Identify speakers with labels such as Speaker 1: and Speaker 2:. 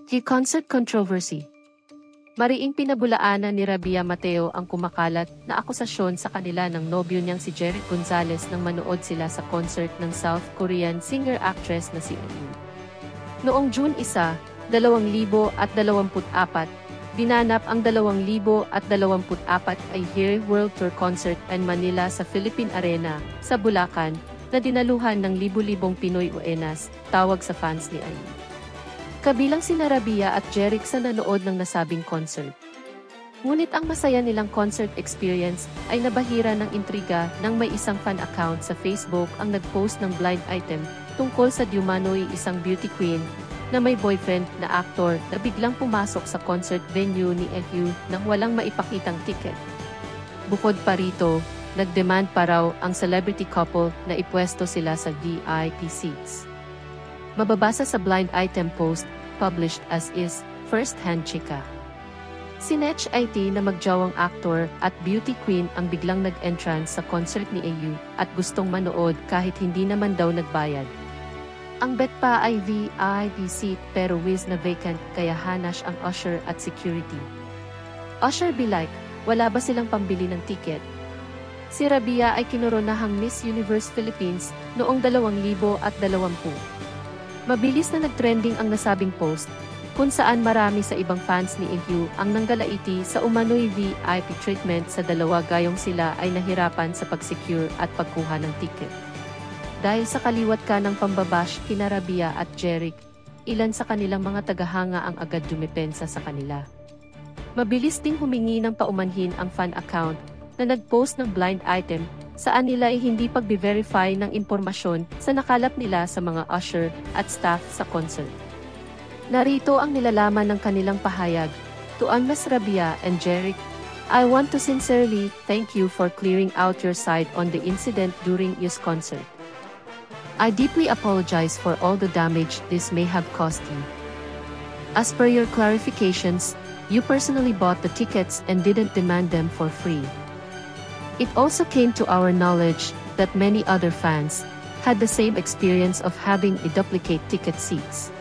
Speaker 1: Key concert controversy. Mariing pinabulaanan ni Rabia Mateo ang kumakalat na akusasyon sa kanila ng nobyo niyang si Jeric Gonzalez nang manood sila sa concert ng South Korean singer-actress na si IU. Noong June 1, 2024, dinanap ang 2024 ay Here World Tour Concert in Manila sa Philippine Arena, sa Bulacan, na dinaluhan ng libu-libong Pinoy uenas, tawag sa fans ni IU. Kabilang sina Rabia at Jeric sa nanood ng nasabing concert. Ngunit ang masaya nilang concert experience ay nabahira ng intriga nang may isang fan account sa Facebook ang nag-post ng blind item tungkol sa diumanoy isang beauty queen na may boyfriend na aktor na biglang pumasok sa concert venue ni IU nang walang maipakitang ticket. Bukod pa rito, nag-demand pa raw ang celebrity couple na ipwesto sila sa VIP seats. Mababasa sa blind item post, published as is, first-hand chika. Si Nech IT na magjawang aktor at beauty queen ang biglang nag-entrance sa concert ni IU at gustong manood kahit hindi naman daw nagbayad. Ang bet pa ay VIP seat pero whiz na vacant kaya hanash ang usher at security. Usher be like, wala ba silang pambili ng ticket? Si Rabia ay kinoronahang Miss Universe Philippines noong 2020. Mabilis na nag-trending ang nasabing post, kung saan marami sa ibang fans ni IU ang nanggalaiti sa umano'y VIP treatment sa dalawa gayong sila ay nahirapan sa pag-secure at pagkuha ng ticket. Dahil sa kaliwat ka ng pambabash kina Rabia at Jeric, ilan sa kanilang mga tagahanga ang agad dumepensa sa kanila. Mabilis ding humingi ng paumanhin ang fan account na nag-post ng blind item saan nila ay hindi pag-verify ng impormasyon sa nakalap nila sa mga usher at staff sa concert. Narito ang nilalaman ng kanilang pahayag. To Miss Rabia and Jeric, I want to sincerely thank you for clearing out your side on the incident during IU's concert. I deeply apologize for all the damage this may have caused you. As per your clarifications, you personally bought the tickets and didn't demand them for free. It also came to our knowledge that many other fans had the same experience of having a duplicate ticket seats.